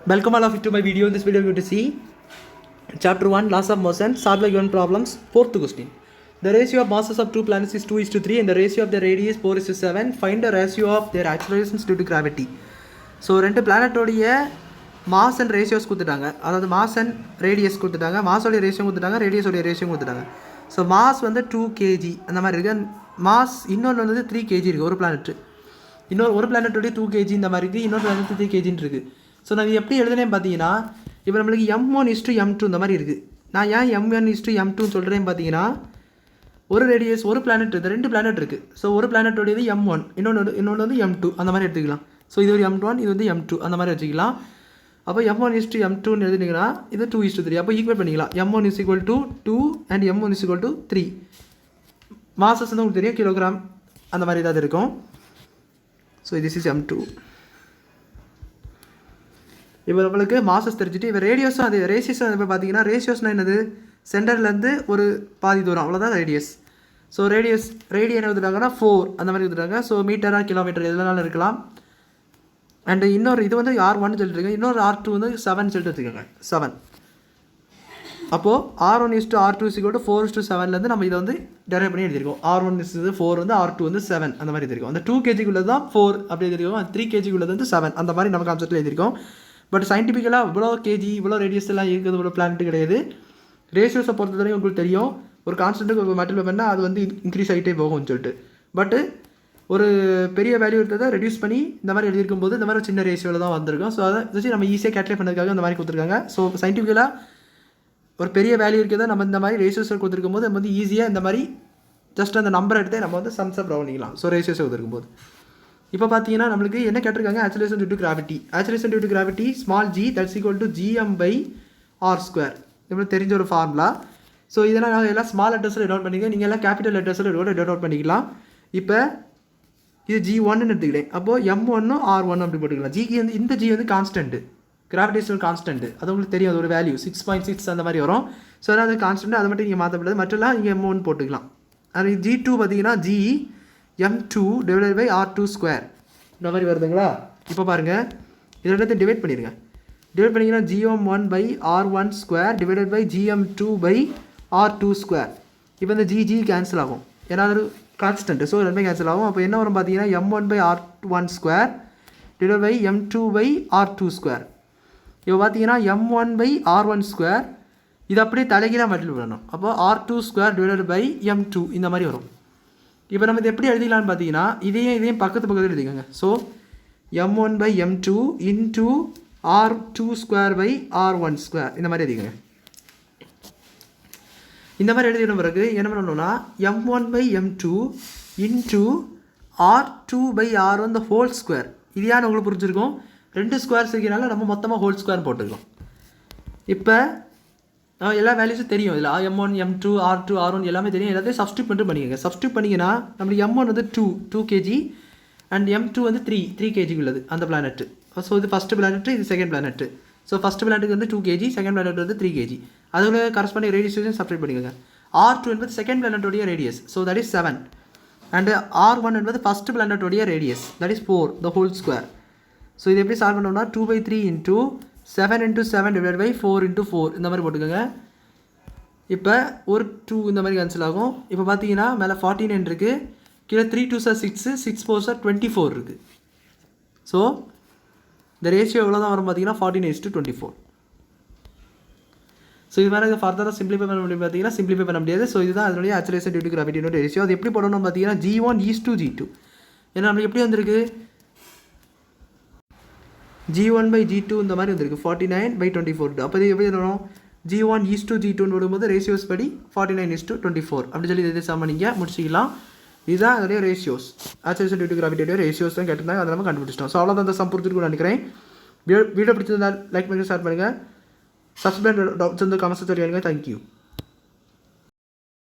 Welcome all of you to my video. In this video, we are going to see chapter 1, laws of motion, solve by given problems. Fourth question. The ratio of masses of two planets is 2:3 and the ratio of the radius 4:7. Find the ratio of their accelerations due to gravity. So ரெண்டு பிளானட்டோடைய mass and ratios கொடுத்துட்டாங்க. அதாவது mass and radius கொடுத்துட்டாங்க, மாஸோடைய ratio கொடுத்துட்டாங்க, ரேடியஸோடைய ratio கொடுத்துட்டாங்க. So mass வந்து 2 kg அந்த மாதிரி இருக்குது. மாஸ் இன்னொன்று வந்து 3 kg இருக்குது ஒரு பிளானெட்டு. ஒரு பிளானட்டோடைய 2 kg இந்த மாதிரி இருக்குது, இன்னொரு பிளானட் 3 kgன்னு இருக்குது. ஸோ நான் எப்படி எழுதுனேன்னு பார்த்தீங்கன்னா, இப்போ நம்மளுக்கு m1:m2 இந்த மாதிரி இருக்குது. நான் ஏன் m1:m2 சொல்கிறேன்னு பார்த்தீங்கன்னா, ஒரு ரேடியஸ் ஒரு பிளானட் இருக்குது, ரெண்டு பிளானட் இருக்குது. ஸோ ஒரு பிளானட்டோடையது m1, இன்னொன்று வந்து m2 அந்த மாதிரி எடுத்துக்கலாம். ஸோ இது ஒரு m1, இது வந்து m2 அந்த மாதிரி வச்சுக்கலாம். அப்போ m1:m2ன்னு எழுதுனீங்கன்னா இது 2:3. அப்போ ஈக்குவல் பண்ணிக்கலாம். m1 = 2 and m1 = 3. மாசஸ் வந்து உங்களுக்கு தெரியும், கிலோகிராம் அந்த மாதிரி ஏதாவது இருக்கும். So this is m2. இப்போ நம்மளுக்கு மாசஸ் தெரிஞ்சுட்டு இப்போ ரேடியஸும் அது ரேஷியஸும் இப்போ பார்த்தீங்கன்னா, ரேஷியோஸ்னால் என்னது, சென்டர்லேருந்து ஒரு பாதி தூரம் அவ்வளோதான் ரேடியஸ். ஸோ ரேடியன் என்ன கொடுத்துட்டாங்கன்னா 4 அந்த மாதிரி கொடுத்துட்டாங்க. ஸோ மீட்டராக கிலோமீட்டர் எதுனாலும் இருக்கலாம். அண்டு இன்னொரு இது வந்து R1 சொல்லிட்டுருக்கேன், இன்னொரு R2 வந்து 7 சொல்லிட்டு வச்சுக்கோங்க, 7. அப்போது R1:R2 = 4:7 நம்ம இதை வந்து டெரைவ் பண்ணி எழுதியிருக்கோம். R1 is 4 வந்து R2 வந்து 7 அந்த மாதிரி எழுதியிருக்கோம். அந்த 2 kg தான் 4 அப்படி எழுதியிருக்கோம், 3 kg வந்து 7 அந்த மாதிரி நம்ம கான்செப்ட்டில் எழுதியிருக்கோம். பட் சயின்டிஃபிக்கலாக இவ்வளோ கேஜி இவ்வளோ ரேடியஸ் எல்லாம் இருக்குது இவ்வளோ பிளானட் கிடையாது. ரேஷியோஸை பொறுத்த வரைக்கும் உங்களுக்கு தெரியும், ஒரு கான்ஸ்டன்ட்டுக்கு மல்டிப்ளை பண்ணால் அது வந்து இன்க்ரீஸ் ஆகிட்டே போகும்னு சொல்லிட்டு. பட்டு ஒரு பெரிய வேல்யூ இருக்கிறத ரெடியூஸ் பண்ணி இந்த மாதிரி எழுதியிருக்கும் போது இந்த மாதிரி சின்ன ரேஷியோவில் தான் வந்திருக்கும். ஸோ அதை வச்சு நம்ம ஈஸியாக கேல்குலேட் பண்ணுறதுக்காக இந்த மாதிரி கொடுத்துருக்காங்க. ஸோ சயின்டிஃபிக்கலாக ஒரு பெரிய வேல்யூ இருக்கிறத நம்ம இந்த மாதிரி ரேஷியோஸை கொடுத்துருக்கும் போது நம்ம வந்து ஈஸியாக இந்த மாதிரி ஜஸ்ட் அந்த நம்பர் எடுத்து நம்ம வந்து சம்ஸை ப்ரௌன் பண்ணிக்கலாம். ஸோ ரேஷியோஸை கொடுத்துருக்கும் போது இப்போ பார்த்தீங்கன்னா நம்மளுக்கு என்ன கேட்டிருக்காங்க, acceleration due to gravity. Acceleration due to gravity small g that's equal to gm/r². நம்மளுக்கு தெரிஞ்ச ஒரு ஃபார்முலா. ஸோ இதெல்லாம் நான் எல்லாம் ஸ்மால் லெட்டர்ஸில் டவுட் பண்ணிக்கிறேன், நீங்கள் எல்லாம் கேபிட்டல் லெட்டர்ஸில் டவுட் பண்ணிக்கலாம். இப்போ இது g1ன்னு எடுத்துக்கிட்டேன், அப்போது m1 r1 அப்படி போட்டுக்கலாம். ஜிக்கு வந்து இந்த g வந்து கான்ஸ்டன்ட்டு, கிராவிடேஷனல் கான்ஸ்டன்ட், அது உங்களுக்கு தெரியும், அது ஒரு வேல்யூ 6.6 அந்த மாதிரி வரும். ஸோ அதாவது அது கான்ஸ்டன்ட், அதை மட்டும் நீங்கள் மாற்றப்படாது, மற்றெல்லாம் நீங்கள் m1 போட்டுக்கலாம். அது g2 பார்த்தீங்கன்னா gm2 / r2² இந்த மாதிரி வருதுங்களா. இப்போ பாருங்கள், இதை எல்லாத்தையும் டிவைட் பண்ணிடுங்க. டிவைட் பண்ணிங்கன்னா gm1/r1² / gm2/r2². இப்போ இந்த g கேன்சல் ஆகும், ஏன்னா அது கான்ஸ்டன்ட். ஸோ ரெண்டுமே கேன்சல் ஆகும். அப்போ என்ன வரும் பார்த்தீங்கன்னா, m1/r1² / m2/r2². இப்போ பார்த்தீங்கன்னா m1/r1² இது அப்படியே தலைகீழாக மல்டிப்ளை பண்ணணும். அப்போ r2² / m2 இந்த மாதிரி வரும். இப்போ நம்ம இது எப்படி எழுதிக்கலான்னு பார்த்தீங்கன்னா, இதையும் பக்கத்தில் எழுதிக்கோங்க. ஸோ m1/m2 × r2² / r1² இந்த மாதிரி எழுதிக்கோங்க. இந்த மாதிரி எழுதின பிறகு என்ன பண்ணணும்னா, m1/m2 × r2/r1 the whole square. இது யார் உங்களுக்கு புரிஞ்சிருக்கும், 2 ஸ்கொயர்ஸ் இருக்கிறனால நம்ம மொத்தமாக ஹோல் ஸ்கொயர் போட்டுருக்கோம். இப்போ எல்லா வேல்யூஸும் தெரியும், இதில் m1 m2 r2 r1 எல்லாமே தெரியும். எல்லாத்தையும் சப்ஸ்டியூட் பண்ணிக்கோங்க. சப்ஸ்டியூட் பண்ணிங்கன்னா நம்மளுக்கு m1 வந்து 2 kg அண்ட் m2 வந்து 3 kg உள்ளது அந்த பிளானெட்டு. ஸோ இது ஃபஸ்ட்டு பிளானெட்டு, இது செகண்ட் பிளானெட்டு. ஸோ ஃபஸ்ட்டு பிளானெட்டுக்கு வந்து 2 kg, செகண்ட் பிளானெட் வந்து 3 kg. அதில் கரஸ்பாண்டிங் ரேடியஸையும் சப்ஸ்டியூட் பண்ணிக்கோங்க. r2 என்பது செகண்ட் பிளானட்டோடைய radius, so that is 7. And r1 என்பது ஃபஸ்ட் பிளானட்டோடைய radius, that is 4 the whole square. So இது எப்படி சால்வ் பண்ணோம்னா 2/3 × 7 × 7 / 4 × 4 இந்த மாதிரி போட்டுக்கோங்க. இப்போ ஒரு 2 இந்த மாதிரி கேன்சல் ஆகும். இப்போ பார்த்தீங்கன்னா மேலே 49 இருக்குது, கீழே 3 2s are 6, 6 4s are 24 இருக்குது. ஸோ இந்த ரேஷியோ எவ்வளோ தான் வரும் பார்த்தீங்கன்னா 14:24. ஸோ இது மாதிரி ஃபர்தராக சிம்பிளிஃபை பண்ண முடியும் பார்த்தீங்கன்னா, சிம்பிளிஃபை பண்ண முடியாது. ஸோ இதுதான் அதனுடைய ஆக்சலரேஷன் டியூ டு கிராவிட்டியோட ரேஷியோ. அது எப்படி போடணும் பார்த்தீங்கன்னா g1:g2. ஏன்னா நம்மளுக்கு எப்படி வந்திருக்கு, g1/g2 இந்த மாதிரி வந்திருக்கு 49/24. அப்போ இது எப்படி வரும், g1:g2ன்னு வரும்போது ரேஷியோஸ் படி 49:24 அப்படி சொல்லி இதை சம் நீங்கள் முடிச்சிக்கலாம். இதுதான் அதோடைய ரேஷியோஸ், ஆக்சலரேஷன் டியூ டு கிராவிட்டியோட ரேஷியோஸ் தான் கேட்டிருந்தாங்க, அதை நம்ம கண்டுபிடிச்சிட்டோம். ஸோ அவ்வளோதான் அந்த சம் புரிஞ்சுருக்குன்னு நினைக்கிறேன். வீடியோ பிடிச்சிருந்தால் லைக் பண்ணி ஷேர் பண்ணுங்கள். சப்ஸ்கிரைப் டவுட்ஸ் வந்து கமெண்ட்ஸ் தெரியுங்க. தேங்க்யூ.